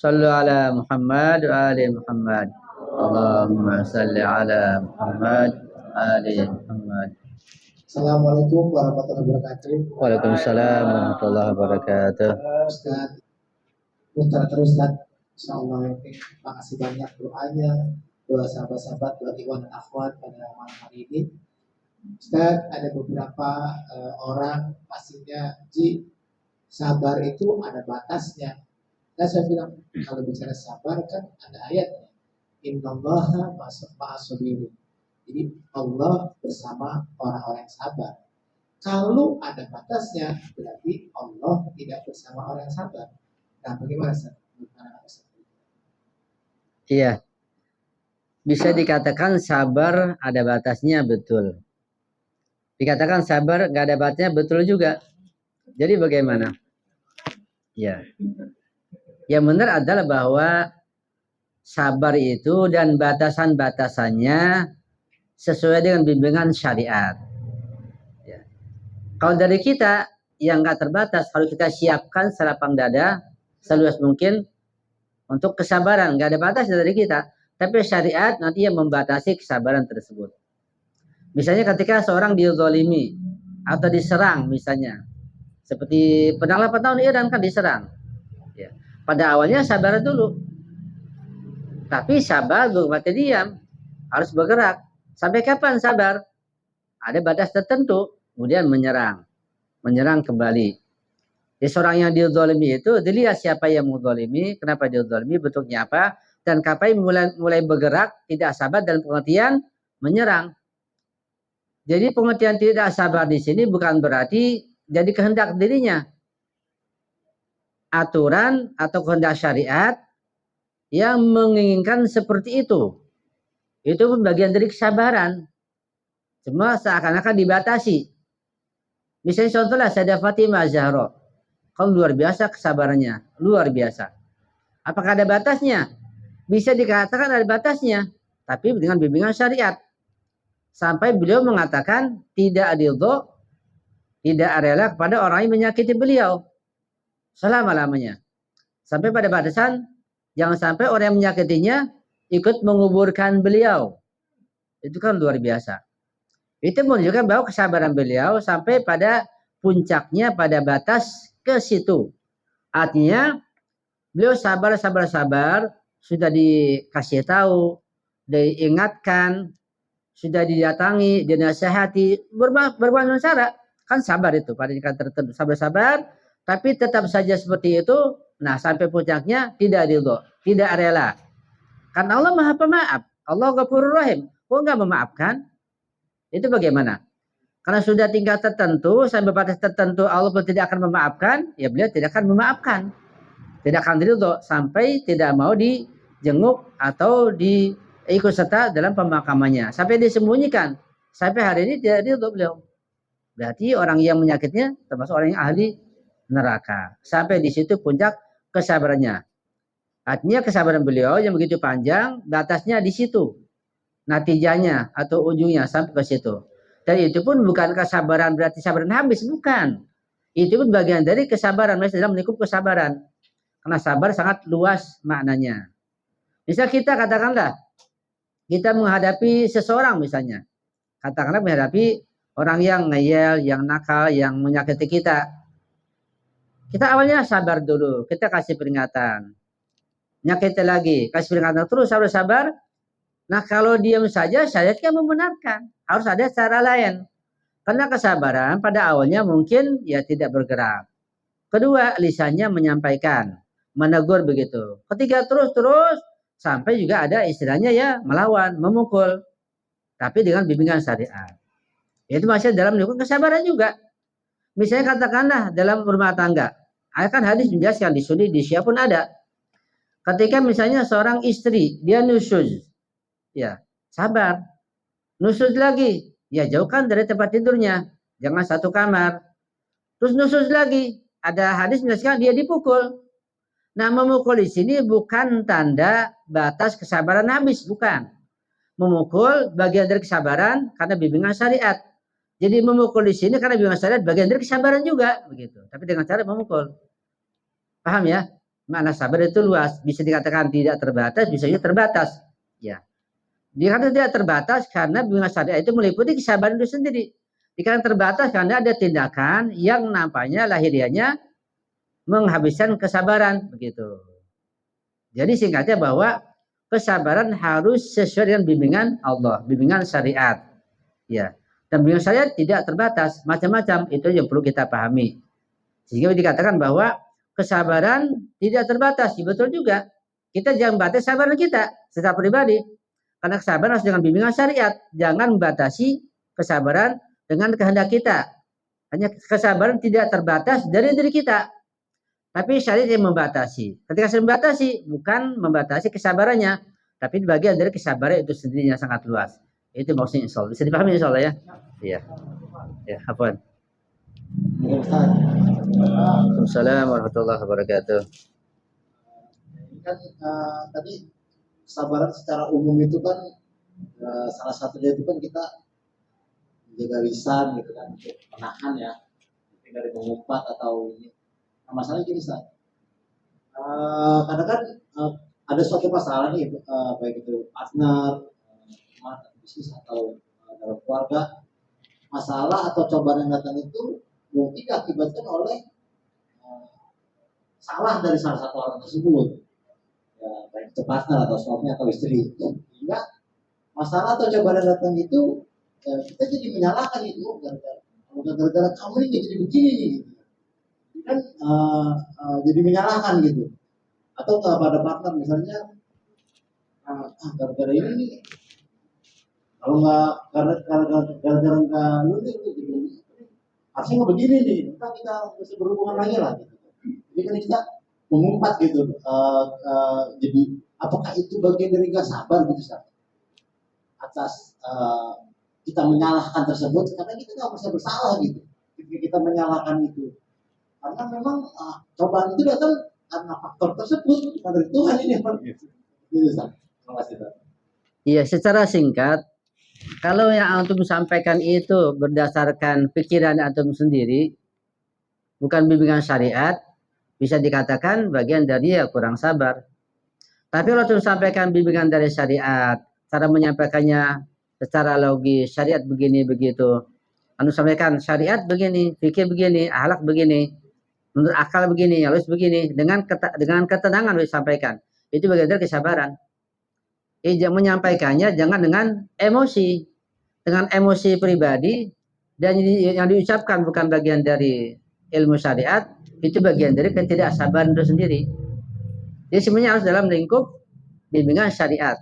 Sallu ala Muhammad wa ali Muhammad. Allahumma salli ala Muhammad wa ali Muhammad. Assalamualaikum warahmatullahi wabarakatuh. Waalaikumsalam warahmatullahi wabarakatuh. Ustaz, terus Ustaz. Insyaallah terima kasih banyak doanya, doa sahabat-sahabat, doa ikhwan dan akhwat pada malam hari ini. Ustaz, ada beberapa orang pastinya sabar itu ada batasnya. Dan saya bilang kalau bicara sabar kan ada ayatnya. Innallaha ma'as-sabirin. Jadi Allah bersama orang-orang yang sabar. Kalau ada batasnya, berarti Allah tidak bersama orang yang sabar. Nah, bagaimana Ustaz? Iya, bisa dikatakan sabar ada batasnya, betul. Dikatakan sabar nggak ada batasnya, betul juga. Jadi bagaimana? Ya, yang benar adalah bahwa sabar itu dan batasan-batasannya sesuai dengan bimbingan syariat. Ya. Kalau dari kita yang nggak terbatas, harus kita siapkan selapang dada seluas mungkin untuk kesabaran. Nggak ada batas dari kita, tapi syariat nanti yang membatasi kesabaran tersebut. Misalnya ketika seorang dizalimi atau diserang, misalnya seperti pedang 8 tahun Iran kan diserang. Ya. Pada awalnya sabar dulu, tapi sabar bukan berarti diam, harus bergerak. Sampai kapan sabar? Ada batas tertentu, kemudian menyerang kembali. Jadi seorang yang dizalimi itu dilihat siapa yang menzalimi, kenapa dizalimi, bentuknya apa, dan kapan mulai bergerak, tidak sabar dalam pengertian menyerang. Jadi pengertian tidak sabar di sini bukan berarti jadi kehendak dirinya. Aturan atau kehendak syariat yang menginginkan seperti itu. Itu pun bagian dari kesabaran. Semua seakan-akan dibatasi. Misalnya contohnya Sayyidah Fatimah Zahra. Kalau luar biasa kesabarannya. Luar biasa. Apakah ada batasnya? Bisa dikatakan ada batasnya. Tapi dengan bimbingan syariat. Sampai beliau mengatakan tidak ridho, tidak rela kepada orang yang menyakiti beliau selama-lamanya. Sampai pada batasan jangan sampai orang yang menyakitinya ikut menguburkan beliau. Itu kan luar biasa. Itu menunjukkan bahwa kesabaran beliau sampai pada puncaknya pada batas ke situ. Artinya beliau sabar, sudah dikasih tahu, diingatkan, sudah didatangi, dinasihati, berbagai cara. Kan sabar itu pada tingkat tertentu, sabar, tapi tetap saja seperti itu. Nah, sampai puncaknya tidak ridho, tidak rela. Karena Allah Maha Pemaaf, Allah Ghafurur Rahim. Kok enggak memaafkan? Itu bagaimana? Karena sudah tingkat tertentu, sampai batas tertentu Allah pun tidak akan memaafkan, ya beliau tidak akan memaafkan. Tidak akan ridho sampai tidak mau dijenguk atau diikut serta dalam pemakamannya. Sampai disembunyikan. Sampai hari ini tidak ridho beliau. Berarti orang yang menyakitnya termasuk orang yang ahli neraka. Sampai di situ puncak kesabarannya. Artinya kesabaran beliau yang begitu panjang, batasnya di situ. Natijanya atau ujungnya sampai ke situ. Dan itu pun bukan kesabaran berarti sabaran habis, bukan. Itu pun bagian dari kesabaran, masih dalam lingkup kesabaran. Karena sabar sangat luas maknanya. Misal kita katakanlah, kita menghadapi seseorang misalnya. Katakanlah menghadapi orang yang ngeyel, yang nakal, yang menyakiti kita. Kita awalnya sabar dulu, kita kasih peringatan. Nyakiti lagi, kasih peringatan terus, harus sabar. Nah kalau diam saja, syariat kan membenarkan. Harus ada cara lain. Karena kesabaran pada awalnya mungkin ya tidak bergerak. Kedua, lisannya menyampaikan, menegur begitu. Ketiga, terus sampai juga ada istilahnya ya melawan, memukul. Tapi dengan bimbingan syariat. Itu masih dalam lingkup kesabaran juga. Misalnya katakanlah dalam rumah tangga. Kan hadis menjelaskan di sini di Syiah pun ada. Ketika misalnya seorang istri dia nusuz, ya sabar. Nusuz lagi, ya jauhkan dari tempat tidurnya, jangan satu kamar. Terus nusuz lagi, ada hadis menjelaskan dia dipukul. Nah memukul di sini bukan tanda batas kesabaran habis, bukan. Memukul bagian dari kesabaran karena bimbingan syariat. Jadi memukul di sini karena bimbingan syariat bagian dari kesabaran juga, begitu. Tapi dengan cara memukul. Paham ya? Makna sabar itu luas, bisa dikatakan tidak terbatas, bisa juga terbatas. Ya, dikatakan tidak terbatas karena bimbingan syariat itu meliputi kesabaran itu sendiri. Dikatakan terbatas karena ada tindakan yang nampaknya lahirianya menghabiskan kesabaran begitu. Jadi singkatnya bahwa kesabaran harus sesuai dengan bimbingan Allah, bimbingan syariat. Ya. Dan bimbingan syariat tidak terbatas, macam-macam. Itu yang perlu kita pahami. Sehingga dikatakan bahwa kesabaran tidak terbatas. Ya, betul juga. Kita jangan batasi kesabaran kita secara pribadi. Karena kesabaran harus dengan bimbingan syariat. Jangan membatasi kesabaran dengan kehendak kita. Hanya kesabaran tidak terbatas dari diri kita. Tapi syariat yang membatasi. Ketika saya membatasi, bukan membatasi kesabarannya, tapi bagian dari kesabaran itu sendiri yang sangat luas. Itu maksudnya insya Allah. Bisa dipahami insya Allah ya? Iya. Ya, apa? Waalaikumsalam warahmatullahi wabarakatuh. Ini kan tadi kesabaran secara umum itu kan salah satunya itu kan kita menjaga lisan gitu kan, untuk menahan ya, dari mengumpat atau ini. Nah, masalahnya gini Ustaz, kadang kan ada suatu masalah nih, baik itu partner, teman, bisnis atau dalam keluarga, masalah atau cobaan yang datang itu mungkin diakibatkan oleh eh, salah dari salah satu orang tersebut, ya, baik itu partner atau suami atau istri. Sehingga masalah atau cobaan yang datang itu kita jadi menyalahkan itu, gara-gara kamu ini jadi begini nih, gitu. Kan jadi menyalahkan gitu. Atau kepada partner misalnya, gara-gara ini nih, kalau nggak gara-gara nggak lu nih, gitu, harusnya nggak begini nih, kita mesti berhubungan lagi lah gitu. Jadi kan kita mengumpat gitu, jadi apakah itu bagian dari nggak sabar gitu Ustaz? Atas kita menyalahkan tersebut karena kita nggak bisa bersalah gitu ketika kita menyalahkan itu, karena memang cobaan itu datang karena faktor tersebut, bukan dari Tuhan ini gitu. Terima kasih. Iya, secara singkat, kalau yang antum sampaikan itu berdasarkan pikiran antum sendiri, bukan bimbingan syariat, bisa dikatakan bagian dari ya kurang sabar. Tapi kalau antum sampaikan bimbingan dari syariat, cara menyampaikannya secara logis, syariat begini begitu. Antum sampaikan syariat begini, fikih begini, akhlak begini, menurut akal begini, halus begini, dengan ketenangan disampaikan. Itu bagian dari kesabaran. Menyampaikannya jangan dengan emosi, dengan emosi pribadi, dan yang diucapkan bukan bagian dari ilmu syariat, itu bagian dari ketidaksabaran itu sendiri. Jadi semuanya harus dalam lingkup bimbingan syariat.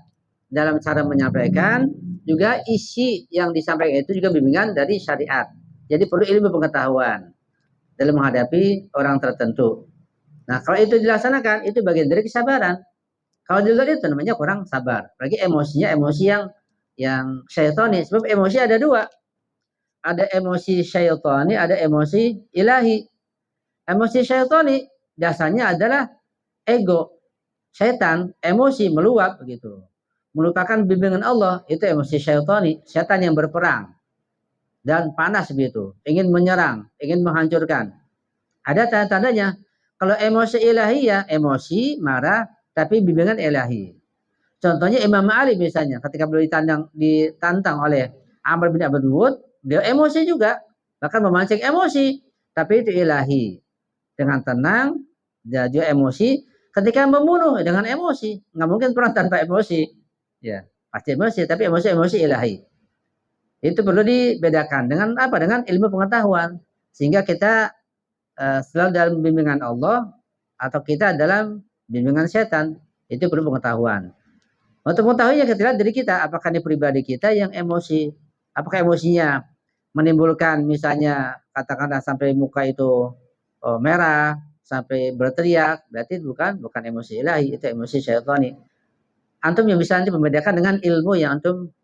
Dalam cara menyampaikan, juga isi yang disampaikan itu juga bimbingan dari syariat. Jadi perlu ilmu pengetahuan dalam menghadapi orang tertentu. Nah, kalau itu dilaksanakan, itu bagian dari kesabaran. Kalau di luar itu namanya kurang sabar. Lagi emosinya emosi yang syaitani. Sebab emosi ada dua. Ada emosi syaitani, ada emosi ilahi. Emosi syaitani dasarnya adalah ego, setan, emosi meluap begitu. Melupakan bimbingan Allah, itu emosi syaitani, setan yang berperang dan panas begitu, ingin menyerang, ingin menghancurkan. Ada tanda-tandanya. Kalau emosi ilahi ya emosi marah tapi bimbingan ilahi. Contohnya Imam Ali misalnya, ketika beliau ditantang oleh Amr bin Abdul Wud, dia emosi juga, bahkan memancing emosi, tapi itu ilahi. Dengan tenang, dia emosi. Ketika membunuh dengan emosi, nggak mungkin pernah tanpa emosi. Ya, pasti emosi, tapi emosi ilahi. Itu perlu dibedakan dengan apa? Dengan ilmu pengetahuan, sehingga kita selalu dalam bimbingan Allah atau kita dalam bimbingan setan. Itu perlu pengetahuan. Untuk mengetahuinya kita lihat diri kita, apakah ini pribadi kita yang emosi, apakah emosinya menimbulkan misalnya katakanlah sampai muka itu merah, sampai berteriak, berarti bukan emosi ilahi, itu emosi syaitani. Antum yang bisa nanti membedakan dengan ilmu yang antum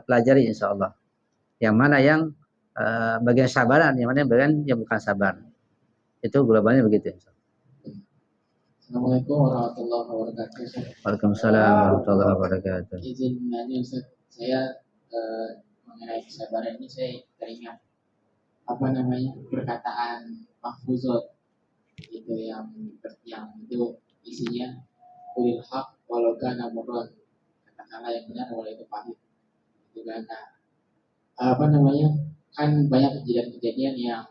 pelajari insya Allah. Yang mana yang bagian sabaran, yang mana bagian yang bukan sabar. Itu globalnya begitu. Assalamualaikum warahmatullahi wabarakatuh. Waalaikumsalam warahmatullahi wabarakatuh. Izin nanya Ustaz, saya mengenai kesabaran ini saya teringat apa namanya perkataan mahfuzot itu yang itu isinya kulil haq walau kana murran, katakanlah yang benar walau itu pahit. Gitu kan. Nah, apa namanya, kan banyak kejadian-kejadian yang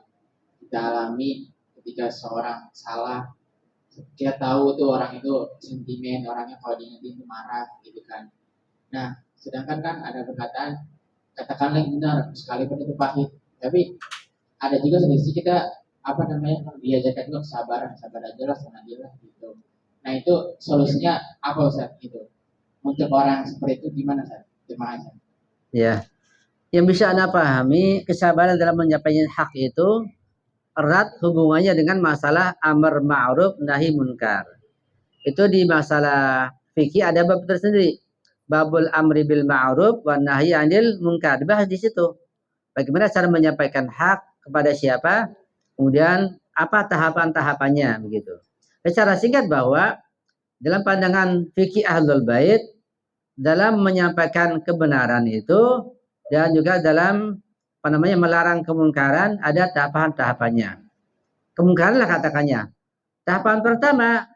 kita alami ketika seorang salah, kita tahu tuh orang itu sentimen, orangnya kalau diingetin itu marah gitu kan. Nah, sedangkan kan ada perkataan katakanlah yang benar sekalipun itu pahit, tapi ada juga solusi kita apa namanya diajarkan juga kesabaran, sabar aja lah, senang aja lah gitu. Nah itu solusinya apa Ustaz gitu? Untuk orang seperti itu gimana Ustaz? Terima kasih. Ya, yang bisa Anda pahami, kesabaran dalam menyampaikan hak itu erat hubungannya dengan masalah amar ma'ruf nahi munkar. Itu di masalah fikih ada bab tersendiri. Babul amri bil ma'ruf wa nahyi 'anil munkar. Dibahas di situ. Bagaimana cara menyampaikan hak kepada siapa? Kemudian apa tahapan-tahapannya begitu. Secara singkat bahwa dalam pandangan fikih Ahlul Bait dalam menyampaikan kebenaran itu dan juga dalam apa namanya melarang kemungkaran ada tahapan-tahapannya. Kemungkaran lah katakannya. Tahapan pertama,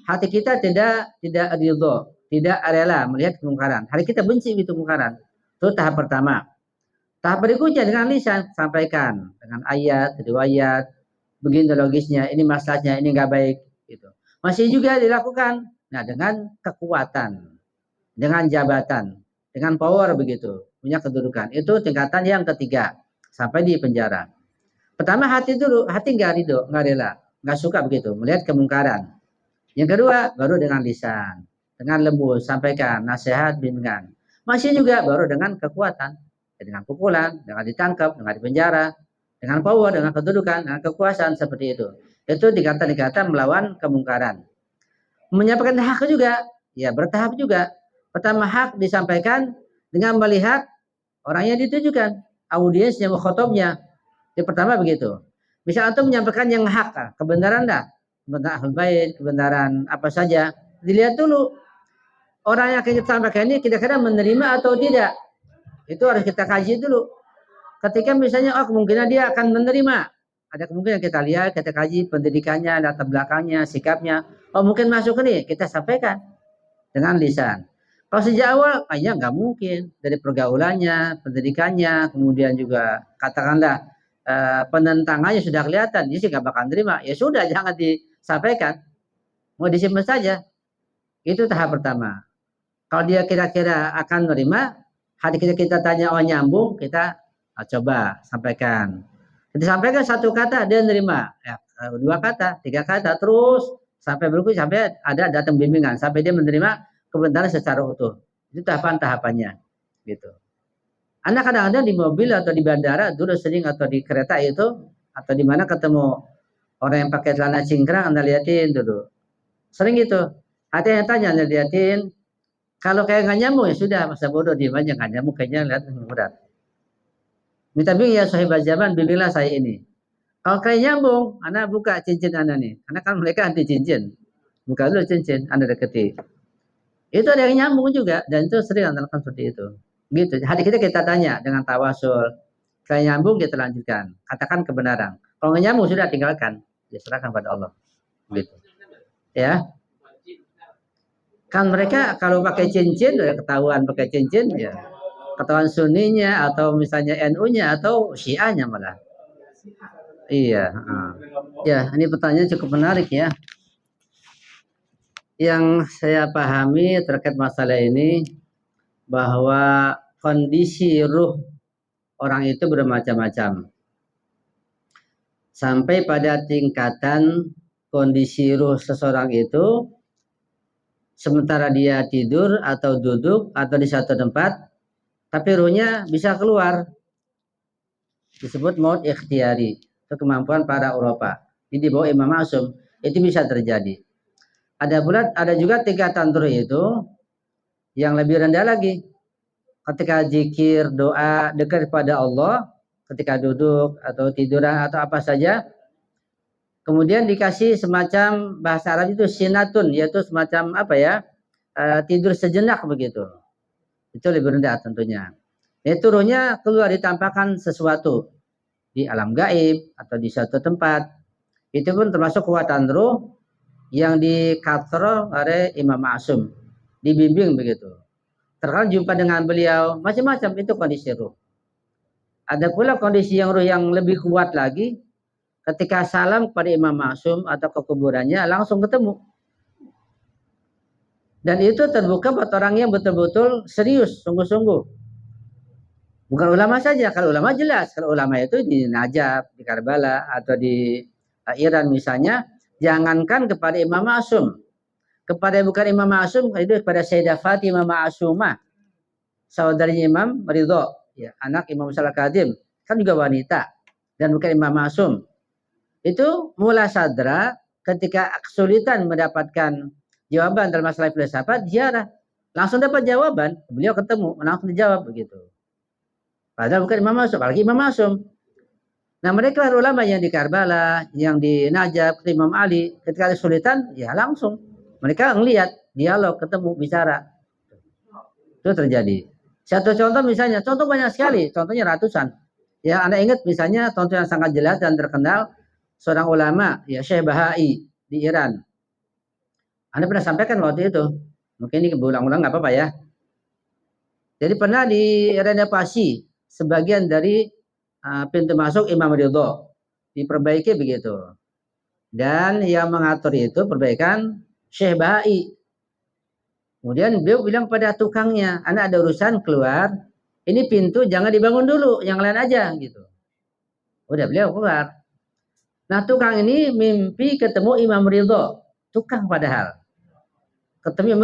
hati kita tidak ridho, tidak rela melihat kemungkaran. Hati kita benci itu kemungkaran. Itu tahap pertama. Tahap berikutnya dengan lisan sampaikan dengan ayat, riwayat, begini logisnya, ini masalahnya, ini nggak baik gitu. Masih juga dilakukan. Nah, dengan kekuatan, dengan jabatan, dengan power begitu, punya kedudukan. Itu tingkatan yang ketiga sampai di penjara. Pertama hati dulu, hati nggak ridho, nggak rela, nggak suka begitu melihat kemungkaran. Yang kedua baru dengan lisan, dengan lembut sampaikan nasihat bimbingan. Masih juga baru dengan kekuatan, dengan pukulan, dengan ditangkap, dengan dipenjara, dengan power, dengan kedudukan, dengan kekuasaan seperti itu. Itu dikata-dikata melawan kemungkaran. Menyampaikan hak juga, ya bertahap juga. Pertama hak disampaikan dengan melihat orang yang ditujukan, audiensnya, mukhotobnya. Yang pertama begitu. Bisa antum menyampaikan yang hak, kebenaran dah, kebenaran Ahlul Bait, kebenaran apa saja. Dilihat dulu orang yang akan kita sampaikan ini kira-kira menerima atau tidak. Itu harus kita kaji dulu. Ketika misalnya kemungkinan dia akan menerima, ada kemungkinan kita lihat, kita kaji pendidikannya, latar belakangnya, sikapnya. Oh mungkin masuk ini, kita sampaikan dengan lisan. Kalau sejak awal, ya nggak mungkin dari pergaulannya, pendidikannya, kemudian juga katakanlah penentangannya sudah kelihatan, dia sih nggak bakal terima. Ya sudah, jangan disampaikan, mau disimpan saja. Itu tahap pertama. Kalau dia kira-kira akan menerima, hati kita tanya oh nyambung, kita coba sampaikan. Kita sampaikan satu kata dia menerima, ya, dua kata, tiga kata, terus sampai berikut sampai ada datang bimbingan sampai dia menerima kebenaran secara utuh. Itu tahapan-tahapannya, gitu. Anda kadang-kadang di mobil atau di bandara dulu sering atau di kereta itu atau di mana ketemu orang yang pakai celana cingkrang, Anda liatin dulu. Sering gitu. Ada yang tanya, Anda liatin. Kalau kayak nggak nyambung ya sudah, masa bodoh diem aja nggak nyambung kayaknya lihat berat. Minta bimbing ya sahibah zaman, bimbinglah saya ini. Kalau kayak nyambung, Anda buka cincin Anda nih. Karena kan mereka anti cincin. Buka dulu cincin, Anda deketi. Itu ada yang nyambung juga dan itu sering Anda lakukan seperti itu. Gitu. Hati kita tanya dengan tawasul. Kayak nyambung kita lanjutkan. Katakan kebenaran. Kalau nggak nyambung sudah tinggalkan. Ya serahkan pada Allah. Gitu. Ya. Kan mereka kalau pakai cincin udah ketahuan pakai cincin ya. Ketahuan Sunninya atau misalnya NU-nya atau Syiahnya malah. Iya. Ya, ini pertanyaan cukup menarik ya. Yang saya pahami terkait masalah ini bahwa kondisi ruh orang itu bermacam-macam. Sampai pada tingkatan kondisi ruh seseorang itu sementara dia tidur atau duduk atau di satu tempat, tapi ruhnya bisa keluar. Disebut maut ikhtiari. Itu kemampuan para Eropa. Ini di bawah Imam Ma'sum. Itu bisa terjadi. Ada juga tingkatan ruh itu yang lebih rendah lagi. Ketika zikir, doa, dekat kepada Allah, ketika duduk atau tiduran atau apa saja, kemudian dikasih semacam bahasa Arab itu sinatun, yaitu semacam apa ya, tidur sejenak begitu. Itu lebih rendah tentunya. Itu ruhnya keluar ditampakkan sesuatu di alam gaib atau di suatu tempat. Itu pun termasuk kekuatan ruh yang dikatrol oleh Imam Ma'sum, dibimbing begitu. Terkadang jumpa dengan beliau, macam-macam itu kondisi ruh. Ada pula kondisi yang ruh yang lebih kuat lagi, ketika salam kepada Imam Ma'sum atau ke kuburannya langsung ketemu. Dan itu terbuka buat orang yang betul-betul serius, sungguh-sungguh. Bukan ulama saja, kalau ulama jelas, kalau ulama itu di Najaf, di Karbala, atau di Iran misalnya, jangankan kepada Imam Ma'sum, kepada bukan Imam Ma'sum, itu kepada Sayyidah Fatimah Ma'sumah, saudarinya Imam Ridho, ya, anak Imam Salah Kadim, kan juga wanita, dan bukan Imam Ma'sum. Itu mula sadra ketika kesulitan mendapatkan jawaban dalam masalah filsafat, ziarah. Langsung dapat jawaban, beliau ketemu, langsung dijawab begitu. Padahal bukan Imam Ma'sum, apalagi Imam Ma'sum. Nah mereka ulama yang di Karbala, yang di Najaf, Imam Ali, ketika ada kesulitan, ya langsung. Mereka ngelihat, dialog, ketemu, bicara. Itu terjadi. Satu contoh misalnya, contoh banyak sekali, contohnya ratusan. Ya Anda ingat misalnya contoh yang sangat jelas dan terkenal, seorang ulama, ya Syekh Bahai di Iran. Anda pernah sampaikan waktu itu. Mungkin ini berulang-ulang nggak apa-apa ya. Jadi pernah direnovasi sebagian dari pintu masuk Imam Ridho. Diperbaiki begitu. Dan yang mengatur itu perbaikan Syekh Bahai. Kemudian beliau bilang pada tukangnya, Anda ada urusan keluar, ini pintu jangan dibangun dulu, yang lain aja gitu. Udah beliau keluar. Nah tukang ini mimpi ketemu Imam Ridho. Tukang padahal. Ketemu Imam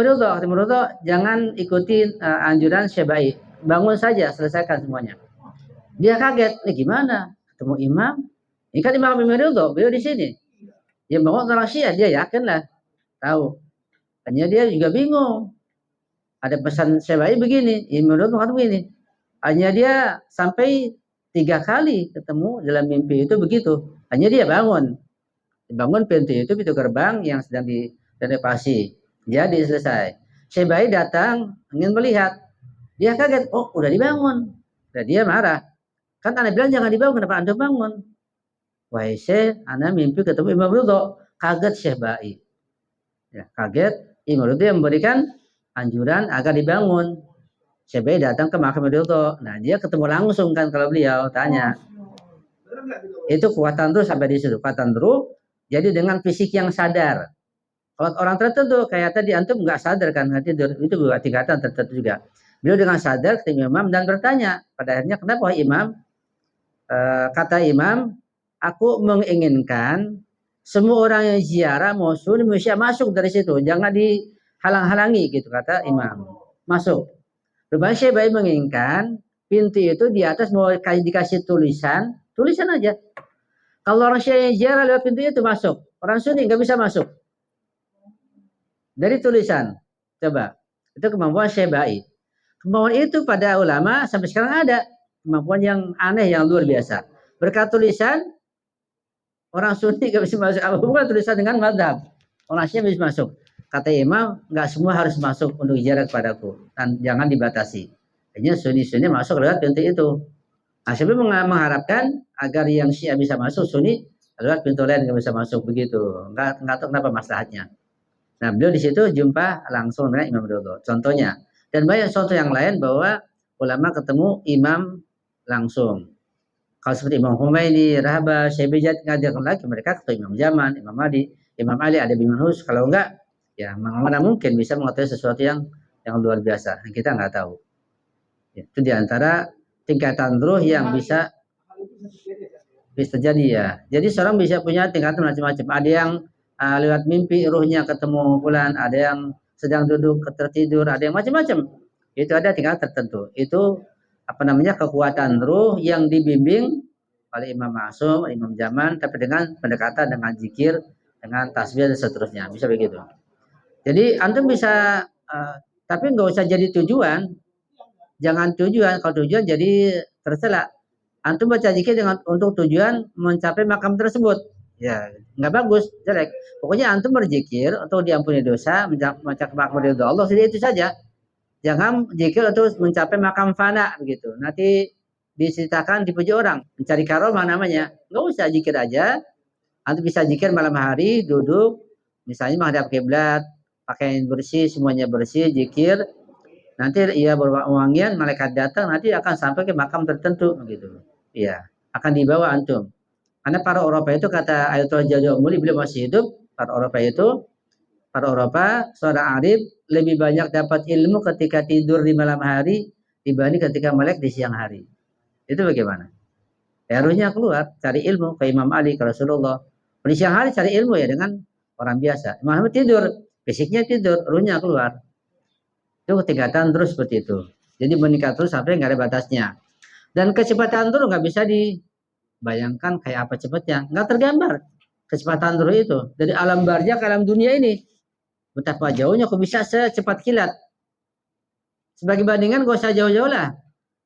Ridho, jangan ikuti anjuran Syekh Bahai. Bangun saja, selesaikan semuanya. Dia kaget, gimana? Ketemu imam? Ini kan Imam Ridho, beliau di sini. Dia bangun orang Syiah, dia yakin lah, tahu. Hanya dia juga bingung. Ada pesan Syekh Bahai begini, Imam Ridho mengatakan begini. Hanya dia sampai 3 kali ketemu dalam mimpi itu begitu. Hanya dia bangun. Dibangun pintu gerbang yang sedang direnovasi. Jadi selesai. Syekh Bahai datang ingin melihat. Dia kaget, oh udah dibangun. Dan dia marah. Kan Anda bilang jangan dibangun, kenapa Anda bangun? Wahai Syekh, Anda mimpi ketemu Imam Ridho. Kaget Syekh Bahai. Ya, kaget. Imam Ridho yang memberikan anjuran agar dibangun. Syekh Bahai datang ke makam Ridho. Nah dia ketemu langsung kan kalau beliau tanya. Itu kekuatan ruh sampai di situ. Kekuatan ruh. Jadi dengan fisik yang sadar. Kalau orang tertentu kayak tadi antum nggak sadar kan tidur, itu juga tingkatan tertentu juga. Beliau dengan sadar ketemu imam dan bertanya. Pada akhirnya kenapa imam? Kata imam, aku menginginkan semua orang yang ziarah Mosul bisa masuk dari situ, jangan dihalang-halangi gitu kata imam. Masuk. Rupanya Syekh Bahai menginginkan pintu itu di atas mau dikasih tulisan aja. Kalau orang Syiah yang ziarah lewat pintu itu masuk, orang Sunni nggak bisa masuk. Dari tulisan, coba itu kemampuan Syekh Bahai. Kemampuan itu pada ulama sampai sekarang ada. Kemampuan yang aneh, yang luar biasa. Berkat tulisan, orang Sunni nggak bisa masuk. Bukan tulisan dengan madhab. Orang Syiah bisa masuk. Kata imam, nggak semua harus masuk untuk ziarah kepadaku. Dan jangan dibatasi. Hanya Sunni masuk lewat pintu itu. Nah, saya mengharapkan agar yang Syiah bisa masuk, Sunni lewat pintu lain nggak bisa masuk begitu. Nggak tahu kenapa masalahnya. Nah, beliau di situ jumpa langsung dengan Imam Ridho. Contohnya. Dan banyak contoh yang lain bahwa ulama ketemu imam langsung. Kalau seperti Imam Humaini, Rahbah, Syekh Bijat, ngajarkan lagi mereka ketemu Imam Jaman, Imam Mahdi, Imam Ali, ada Imam Hus. Kalau enggak, ya mana mungkin bisa mengetahui sesuatu yang luar biasa. Yang kita nggak tahu. Ya, itu diantara tingkatan ruh yang bisa terjadi ya. Jadi seorang bisa punya tingkatan macam-macam. Ada yang lewat mimpi ruhnya ketemu bulan, ada yang sedang duduk tertidur, ada yang macam-macam. Itu ada tingkat tertentu. Itu kekuatan ruh yang dibimbing oleh Imam Ma'sum, Imam Jaman, tapi dengan pendekatan dengan zikir, dengan tasbih dan seterusnya. Bisa begitu. Jadi antum bisa, tapi nggak usah jadi tujuan. Jangan tujuan. Kalau tujuan jadi tercela. Antum baca zikir untuk tujuan mencapai makam tersebut. Ya, nggak bagus, jelek. Pokoknya antum berzikir untuk diampuni dosa, mencapai makam ridho Allah, itu saja. Jangan zikir untuk mencapai makam fana begitu. Nanti diceritakan dipuji orang, mencari karomah namanya. Nggak usah zikir aja. Antum bisa zikir malam hari, duduk, misalnya menghadap kiblat, pakaian bersih, semuanya bersih, zikir, nanti ia berwangian, malaikat datang, nanti akan sampai ke makam tertentu gitu. Iya, akan dibawa antum. Karena para Eropa itu kata Ayatollah Jalil Muli, beliau masih hidup, para Eropa, seorang arif lebih banyak dapat ilmu ketika tidur di malam hari dibanding ketika melek di siang hari. Itu bagaimana? Ya, harusnya keluar cari ilmu ke Imam Ali, ke Rasulullah. Di siang hari cari ilmu ya dengan orang biasa. Imam tidur, fisiknya tidur, ruhnya keluar. Itu ketingkatan terus seperti itu. Jadi meningkat terus sampai nggak ada batasnya. Dan kecepatan terus nggak bisa dibayangkan kayak apa cepatnya. Nggak tergambar kecepatan terus itu. Dari alam barzah ke alam dunia ini. Betapa jauhnya kok bisa secepat kilat. Sebagai bandingan gak usah jauh-jauh lah.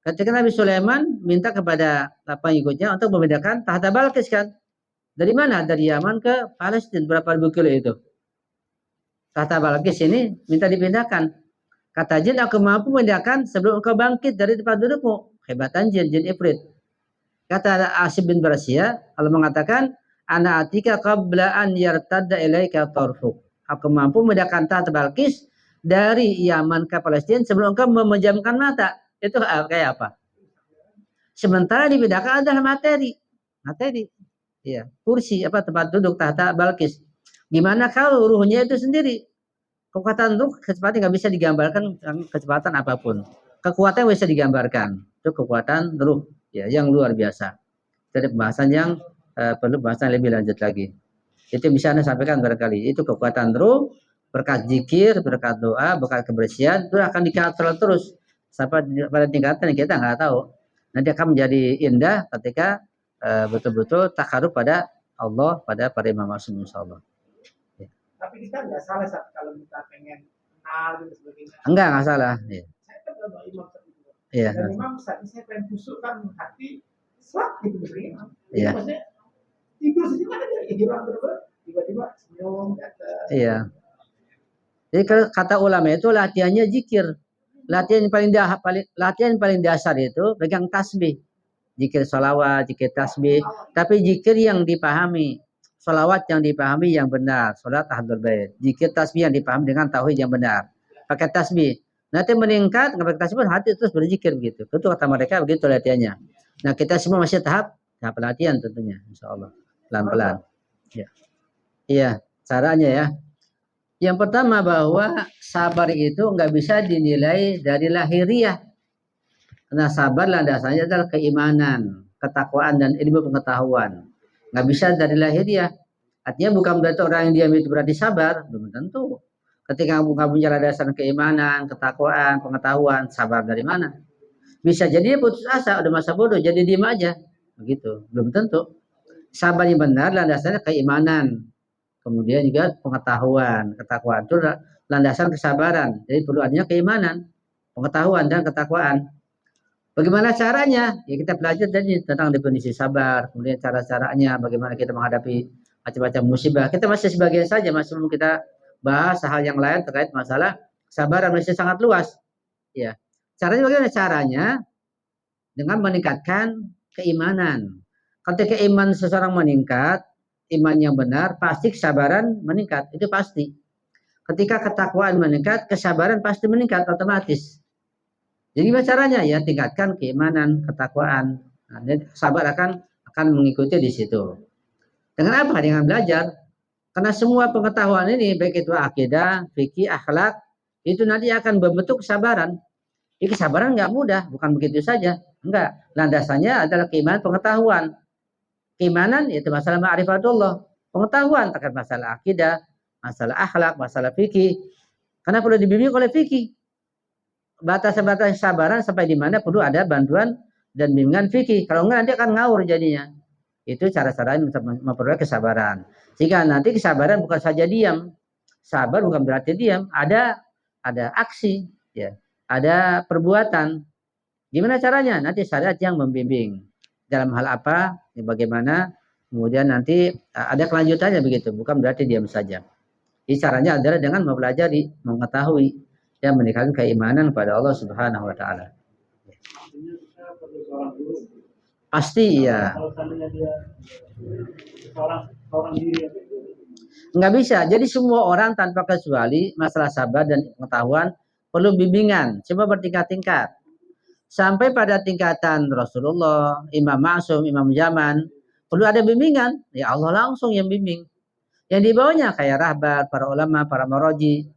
Ketika Nabi Sulaiman minta kepada pengikutnya untuk membedakan tahta Balkis kan. Dari mana? Dari Yaman ke Palestina. Berapa ribu kilo itu? Tahta Balkis ini minta dipindahkan. Kata jin, aku mampu memindahkan sebelum engkau bangkit dari tempat dudukmu. Hebatan jin Ifrit. Kata Asyib bin Barasiyah, Allah mengatakan, ana atika qabla an yartadda ilaika tarfuk. Aku mampu memindahkan tahta Balkis dari Yaman ke Palestina sebelum engkau memejamkan mata. Itu kayak apa? Sementara dipindahkan adalah materi. Ya, kursi apa tempat duduk tahta Balkis. Gimana kalau ruhnya itu sendiri? Kekuatan ruh kecepatan nggak bisa digambarkan kecepatan apapun. Kekuatan bisa digambarkan. Itu kekuatan ruh ya yang luar biasa. Jadi pembahasan yang perlu bahasan lebih lanjut lagi. Itu bisa Anda sampaikan barangkali. Itu kekuatan ruh, berkat zikir, berkat doa, berkat kebersihan itu akan dikatrol terus sampai pada tingkatan yang kita nggak tahu. Nanti akan menjadi indah ketika betul-betul takarub pada Allah, pada Imam Ma'sum insyaallah. Ya. Tapi kita nggak salah kalau kita pengen kenal dan sebagainya. Enggak salah. Ya. Saya kan udah imam juga. Iya. Dan memang saat ini saya pengen busukkan hati selak gitu sebenarnya. Iya. Maksudnya tidur saja kan ada hilang terus tiba-tiba senyum datang. Iya. Jadi kalau kata ulama itu latihannya zikir. Latihan paling dasar itu pegang tasbih. Zikir sholawat, zikir tasbih. Tapi zikir yang dipahami. Sholawat yang dipahami yang benar. Sholat tahatul bait. Zikir tasbih yang dipahami dengan tauhid yang benar. Pakai tasbih. Nanti meningkat, nggak pakai tasbih, hati terus berzikir begitu. Itu kata mereka begitu latihannya. Nah kita semua masih tahap latihan tentunya. Insya Allah. Pelan-pelan. Ya. Iya, caranya ya. Yang pertama bahwa sabar itu nggak bisa dinilai dari lahiriah. Karena sabar landasannya adalah keimanan, ketakwaan dan ilmu pengetahuan. Nggak bisa dari lahiriah. Artinya bukan berarti orang yang diam itu berarti sabar, belum tentu. Ketika kamu punya landasan keimanan, ketakwaan, pengetahuan, sabar dari mana? Bisa jadi putus asa, udah masa bodoh, jadi diem aja, begitu. Belum tentu. Sabar yang benar landasannya keimanan, kemudian juga pengetahuan, ketakwaan itu landasan kesabaran. Jadi perlu adanya keimanan, pengetahuan dan ketakwaan. Bagaimana caranya? Ya kita belajar tadi tentang definisi sabar, kemudian cara-caranya, bagaimana kita menghadapi macam-macam musibah. Kita masih sebagian saja, masih belum kita bahas hal yang lain terkait masalah kesabaran masih sangat luas. Ya, caranya bagaimana? Caranya dengan meningkatkan keimanan. Ketika iman seseorang meningkat, iman yang benar, pasti kesabaran meningkat. Itu pasti. Ketika ketakwaan meningkat, kesabaran pasti meningkat otomatis. Jadi gimana caranya? Ya tingkatkan keimanan, ketakwaan. Nah, sabar akan mengikuti di situ. Dengan apa? Dengan belajar. Karena semua pengetahuan ini, baik itu akidah, fikih, akhlak, itu nanti akan membentuk kesabaran. Ini kesabaran nggak mudah, bukan begitu saja. Enggak. Landasannya adalah keimanan, pengetahuan. Keimanan itu masalah ma'rifatullah. Pengetahuan terkait masalah akidah, masalah akhlak, masalah fikih. Karena perlu dibimbing oleh fikih. Batas-batas kesabaran sampai di mana perlu ada bantuan dan bimbingan fikih. Kalau enggak nanti akan ngawur jadinya. Itu cara-cara untuk memperoleh kesabaran. Jika nanti kesabaran bukan saja diam. Sabar bukan berarti diam. Ada aksi, ya. Ada perbuatan. Gimana caranya? Nanti syariat yang membimbing. Dalam hal apa? Ya, bagaimana? Kemudian nanti ada kelanjutannya begitu. Bukan berarti diam saja. Jadi caranya adalah dengan mempelajari, mengetahui, dan meningkatkan keimanan kepada Allah Subhanahu wa taala. Pasti ya. Nggak bisa. Jadi semua orang tanpa kecuali masalah sabar dan pengetahuan perlu bimbingan. Coba bertingkat-tingkat. Sampai pada tingkatan Rasulullah, Imam Ma'sum, Imam Zaman, perlu ada bimbingan. Ya Allah langsung yang bimbing. Yang di bawahnya kayak rahbat, para ulama, para maroji,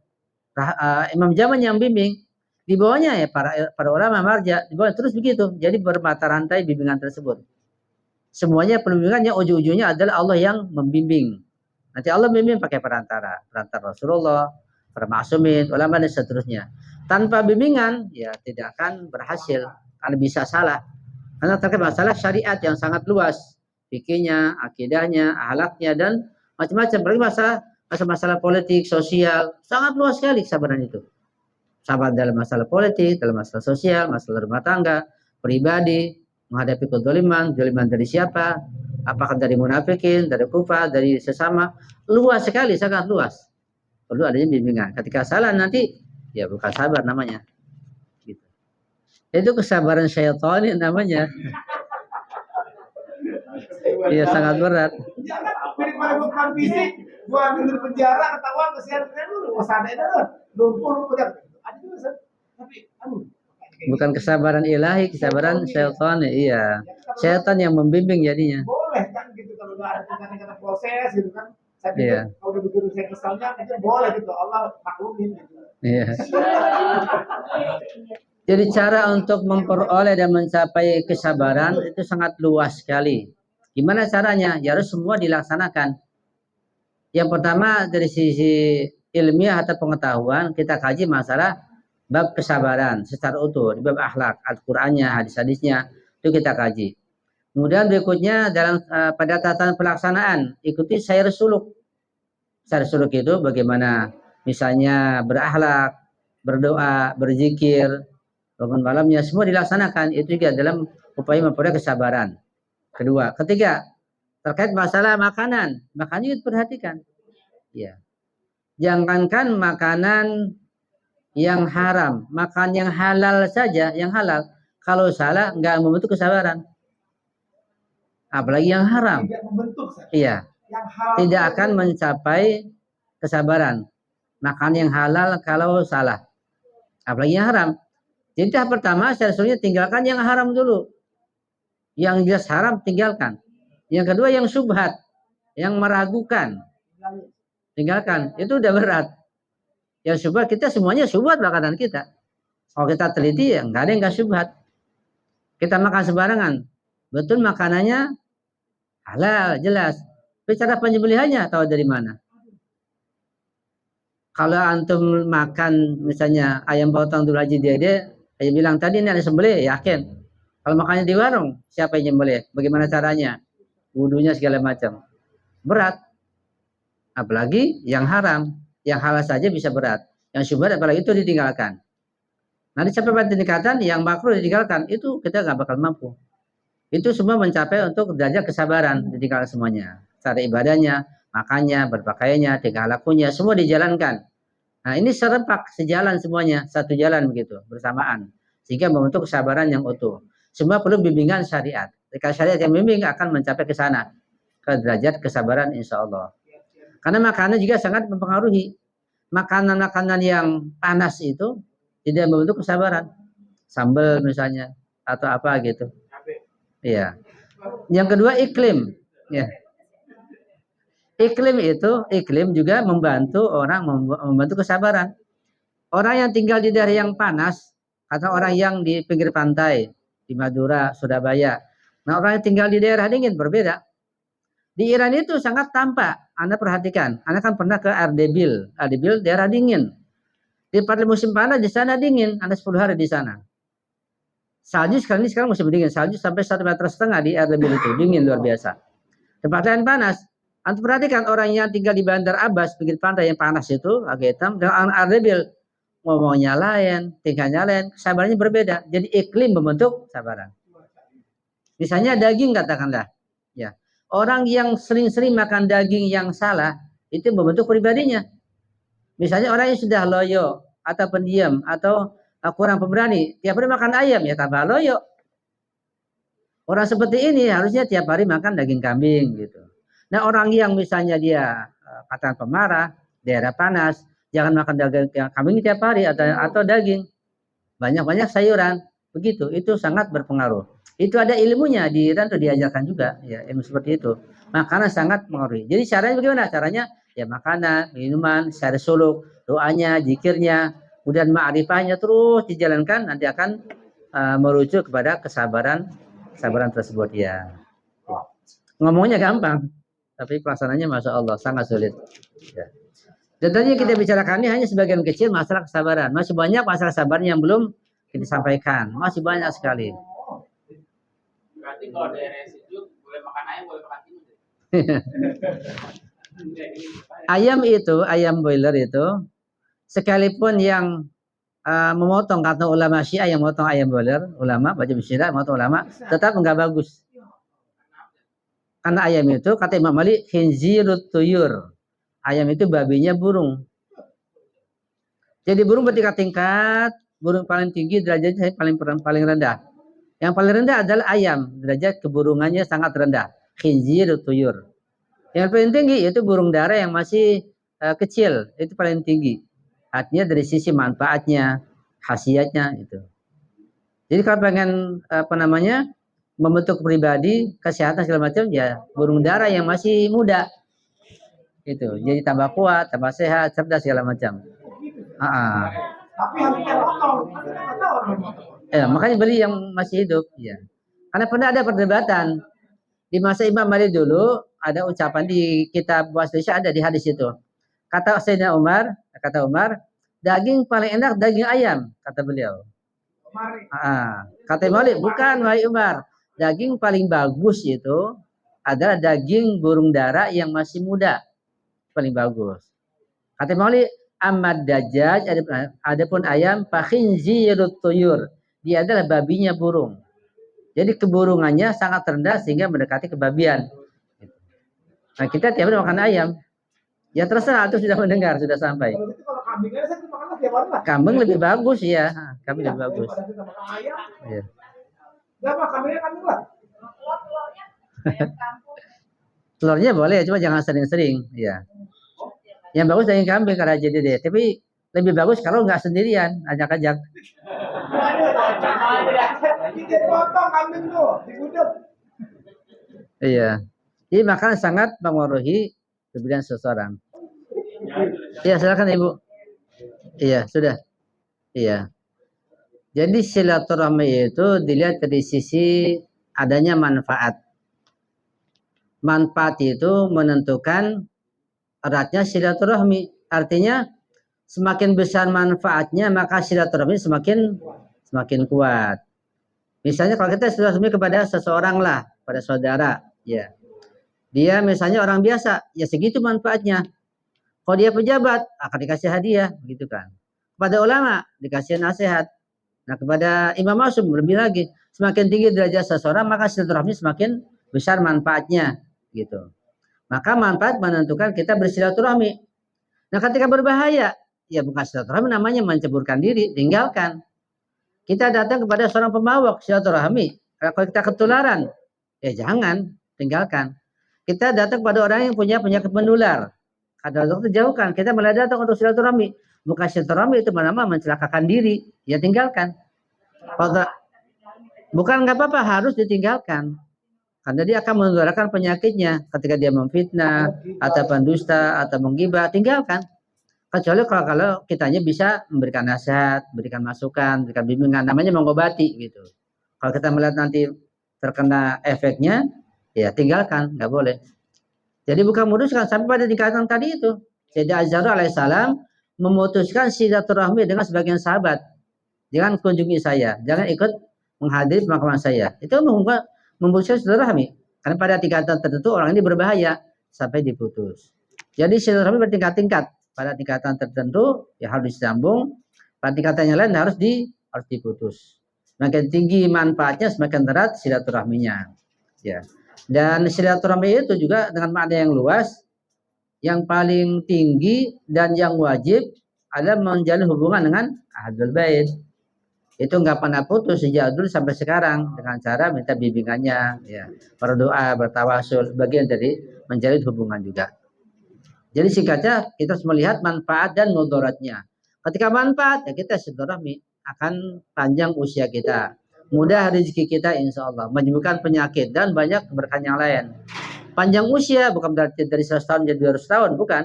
Imam Zaman yang bimbing. Di bawahnya ya para ulama marja, di bawah terus begitu. Jadi bermata rantai bimbingan tersebut. Semuanya bimbingannya ujung-ujungnya adalah Allah yang membimbing. Nanti Allah membimbing pakai perantara Rasulullah, para maksumin, ulama dan seterusnya. Tanpa bimbingan ya tidak akan berhasil, karena bisa salah. Karena terkait masalah syariat yang sangat luas, fikihnya, akidahnya, akhlaknya dan macam-macam. Berarti masalah politik, sosial, sangat luas sekali kesabaran itu. Sabar dalam masalah politik, dalam masalah sosial, masalah rumah tangga, pribadi, menghadapi kezaliman dari siapa, apakah dari munafikin, dari kufar, dari sesama, luas sekali, sangat luas. Perlu adanya bimbingan. Ketika salah nanti, ya bukan sabar namanya. Gitu. Itu kesabaran syaitan namanya. Iya sangat berat. Jangan daripada gue kemarin fisik, gue ambil dari penjara, ketahuan, kesian dulu, wasada itu lumpur, ada juga, tapi aduh. Bukan kesabaran ilahi, kesabaran syaitan. Iya, syaitan yang membimbing jadinya. Boleh kan gitu kalau nggak ada kata proses gitu kan. Saya pikir kalau udah begitu saya kesalnya itu boleh gitu, Allah maklumin gitu. Iya. Jadi cara untuk memperoleh dan mencapai kesabaran itu sangat luas sekali. Gimana caranya? Ya harus semua dilaksanakan. Yang pertama dari sisi ilmiah atau pengetahuan kita kaji masalah bab kesabaran secara utuh, di bab akhlak, Al-Qur'annya, hadis-hadisnya itu kita kaji. Kemudian berikutnya dalam pada tatanan pelaksanaan ikuti sayar suluk. Sayar suluk itu bagaimana misalnya berakhlak, berdoa, berzikir, bangun malamnya semua dilaksanakan. Itu juga dalam upaya memperoleh kesabaran. Kedua, ketiga, terkait masalah makanan, makanya perhatikan. Ya. Jangankan makanan yang haram, makan yang halal saja, yang halal. Kalau salah nggak membentuk kesabaran. Apalagi yang haram. Tidak membentuk. Iya. Tidak akan mencapai kesabaran. Makan yang halal kalau salah. Apalagi yang haram. Jadi tahap pertama seharusnya tinggalkan yang haram dulu. Yang jelas haram tinggalkan. Yang kedua yang syubhat, yang meragukan. Tinggalkan. Itu udah berat. Yang syubhat kita semuanya syubhat makanan kita. Kalau kita teliti ya nggak ada yang nggak syubhat. Kita makan sembarangan. Betul makanannya halal jelas. Tapi cara penyembelihannya tahu dari mana? Kalau antum makan misalnya ayam potong dulu aja dia bilang tadi ini ada sembelih, yakin. Kalau makannya di warung, siapa yang nyembelih? Bagaimana caranya? Wudunya segala macam. Berat. Apalagi yang haram, yang halal saja bisa berat. Yang syubhat apalagi itu ditinggalkan. Nanti sampai pada tingkatan yang makruh ditinggalkan, itu kita nggak bakal mampu. Itu semua mencapai untuk derajat kesabaran, ditinggalkan semuanya. Cara ibadahnya, makannya, berpakaiannya, tingkah lakunya, semua dijalankan. Nah ini serempak, sejalan semuanya, satu jalan begitu, bersamaan. Sehingga membentuk kesabaran yang utuh. Semua perlu bimbingan syariat. Jika syariat yang bimbing akan mencapai ke sana, ke derajat kesabaran insya Allah. Karena makanan juga sangat mempengaruhi. Makanan-makanan yang panas itu tidak membentuk kesabaran. Sambal misalnya, atau apa gitu. Iya. Yang kedua iklim. Ya. Iklim juga membantu orang membantu kesabaran. Orang yang tinggal di daerah yang panas atau orang yang di pinggir pantai di Madura, Surabaya. Nah, orang yang tinggal di daerah dingin berbeda. Di Iran itu sangat tampak. Anda perhatikan. Anda kan pernah ke Ardebil. Ardebil daerah dingin. Di pada musim panas di sana dingin. Anda 10 hari di sana. Salju sekarang musim dingin. Salju sampai 1,5 meter di Ardebil itu dingin luar biasa. Tempat lain panas. Anda perhatikan orang yang tinggal di Bandar Abbas, pinggir pantai yang panas itu, agak hitam, dengan Ardebil, ngomongnya lain, tingkahnya lain, kesabarannya berbeda. Jadi iklim membentuk kesabaran. Misalnya daging katakanlah, ya orang yang sering-sering makan daging yang salah itu membentuk pribadinya. Misalnya orang yang sudah loyo atau pendiam atau kurang pemberani, tiap hari makan ayam ya tambah loyo. Orang seperti ini harusnya tiap hari makan daging kambing gitu. Nah orang yang misalnya dia katakan pemarah, daerah panas, jangan makan daging kambing tiap hari atau daging. Banyak-banyak sayuran. Begitu, itu sangat berpengaruh. Itu ada ilmunya di Iran tuh diajarkan juga ya, ilmu seperti itu. Makanan sangat mengaruhi. Jadi caranya bagaimana? Caranya ya makanan, minuman, secara suluk, doanya, zikirnya, kemudian ma'rifahnya terus dijalankan nanti akan merujuk kepada kesabaran tersebut ya. Ngomongnya gampang, tapi pelaksanaannya masya Allah sangat sulit. Ya. Dan tadi yang kita bicarakan ini hanya sebagian kecil masalah kesabaran. Masih banyak masalah sabar yang belum kita sampaikan. Masih banyak sekali. Berarti kalau daerah sejuk boleh makan ayam, boleh makan timun. Ayam boiler itu, sekalipun yang memotong, kata ulama Syiah yang memotong ayam boiler, ulama baca bismillah, memotong ulama, tetap enggak bagus. Karena ayam itu kata Imam Malik khinzirut tuyur. Ayam itu babinya burung. Jadi burung bertingkat-tingkat, burung paling tinggi derajatnya paling rendah. Yang paling rendah adalah ayam, derajat keburungannya sangat rendah. Khinzirut tuyur. Yang paling tinggi itu burung dara yang masih kecil, itu paling tinggi. Artinya dari sisi manfaatnya, khasiatnya itu. Jadi kalau pengen membentuk pribadi, kesehatan segala macam, ya burung dara yang masih muda. Itu. Jadi tambah kuat, tambah sehat, cerdas segala macam. Tapi harusnya potong. Makanya beli yang masih hidup, ya. Karena pernah ada perdebatan di masa Imam Malik dulu, ada ucapan di kitab Waslisya, ada di hadis itu. Kata Umar, daging paling enak daging ayam, kata beliau. Kata Malik, bukan wahai Umar. Daging paling bagus itu adalah daging burung dara yang masih muda. Paling bagus. Kata Malik, Ahmad Dajjaj, adapun ayam, fakhinzirut tuyur. Dia adalah babinya burung. Jadi keburungannya sangat rendah sehingga mendekati kebabian. Nah kita tiap hari makan ayam. Ya terserah, itu sudah mendengar, sudah sampai. Kalau kambingnya saya makan tiap hari lah. Kambing lebih bagus ya. Kambing lebih bagus. Iya. Enggak mah kambingnya kambing lah. Telurnya boleh, cuma jangan sering-sering. Ya. Yang bagus daging kambing karena jadi deh. Tapi lebih bagus kalau nggak sendirian, ajak-ajak. Kita potong kambing tuh, digudeg. Iya. Jadi makanan sangat mempengaruhi kepribadian seseorang. Iya, silakan Ibu. Iya, sudah. Iya. Jadi silaturahmi itu dilihat dari sisi adanya manfaat. Manfaat itu menentukan eratnya silaturahmi. Artinya semakin besar manfaatnya maka silaturahmi semakin kuat. Misalnya kalau kita silaturahmi kepada seseorang lah, pada saudara, ya. Dia misalnya orang biasa, ya segitu manfaatnya. Kalau dia pejabat, akan dikasih hadiah, gitu kan. Kepada ulama, dikasih nasihat. Nah, kepada Imam Ma'sum lebih lagi. Semakin tinggi derajat seseorang, maka silaturahmi semakin besar manfaatnya, gitu. Maka manfaat menentukan kita bersilaturahmi. Nah, ketika berbahaya, ya bukan silaturahmi, namanya menceburkan diri, tinggalkan. Kita datang kepada seorang pemabok, silaturahmi. Kalau kita ketularan, ya jangan, tinggalkan. Kita datang kepada orang yang punya penyakit menular. Kata dokter jauhkan. Kita malah datang untuk silaturahmi. Bukan silaturahmi itu nama mencelakakan diri. Ya tinggalkan. Bukan nggak apa-apa, harus ditinggalkan. Karena dia akan menularkan penyakitnya. Ketika dia memfitnah, atau pendusta, atau menggibah, tinggalkan. Kecuali kalau kitanya bisa memberikan nasihat, memberikan masukan, memberikan bimbingan. Namanya mengobati gitu. Kalau kita melihat nanti terkena efeknya, ya tinggalkan, nggak boleh. Jadi bukan memutuskan sampai pada tingkatan tadi itu. Sayyidina Azhar alaihissalam memutuskan silaturahmi dengan sebagian sahabat. Jangan kunjungi saya, jangan ikut menghadiri pemakaman saya. Itu memutuskan silaturahmi. Karena pada tingkatan tertentu orang ini berbahaya sampai diputus. Jadi silaturahmi bertingkat-tingkat. Pada tingkatan tertentu ya harus disambung. Pada tingkatan yang lain harus diputus. Semakin tinggi manfaatnya, semakin erat silaturahminya. Ya. Dan silaturahmi itu juga dengan makna yang luas, yang paling tinggi dan yang wajib adalah menjalin hubungan dengan Ahlul Bait. Itu nggak pernah putus sejak dulu sampai sekarang dengan cara minta bimbingannya, ya, berdoa, bertawasul, bagian dari menjalin hubungan juga. Jadi singkatnya kita harus melihat manfaat dan mudaratnya. Ketika manfaat ya kita silaturahmi akan panjang usia kita, mudah rezeki kita insya Allah, menyembuhkan penyakit dan banyak keberkahan yang lain. Panjang usia bukan berarti dari 100 tahun jadi 200 tahun, bukan.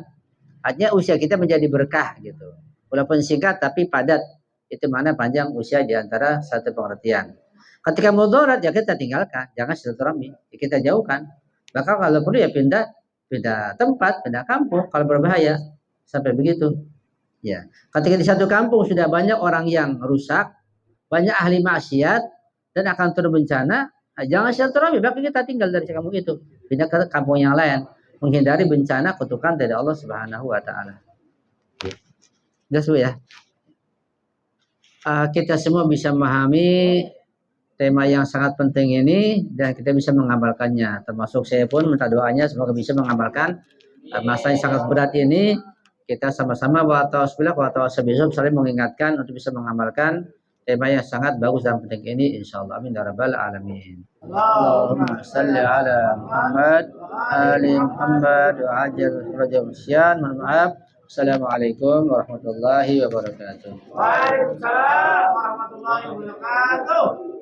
Artinya usia kita menjadi berkah gitu. Walaupun singkat tapi padat. Itu mana panjang usia di antara satu pengertian. Ketika mudarat ya kita tinggalkan, jangan silaturahmi, ya kita jauhkan. Bahkan kalau perlu ya pindah tempat, pindah kampung kalau berbahaya. Sampai begitu. Ya. Ketika di satu kampung sudah banyak orang yang rusak, banyak ahli maksiat dan akan turun bencana, nah, jangan silaturahmi, bahkan kita tinggal dari kampung itu, pindah ke kampung yang lain, menghindari bencana kutukan dari Allah Subhanahu wa taala. Jelas Bu ya. Kita semua bisa memahami tema yang sangat penting ini dan kita bisa mengamalkannya. Termasuk saya pun minta doanya semoga bisa mengamalkan masa yang sangat berat ini. Kita sama-sama wa ta'ala saling mengingatkan untuk bisa mengamalkan tema yang sangat bagus dan penting ini insyaallah. Amin ya rabbal alamin. Allahumma salli ala Muhammad ali Muhammad wa ajal farajah musyan. Mohon maaf. Assalamualaikum warahmatullahi wabarakatuh. Waalaikumsalam warahmatullahi wabarakatuh.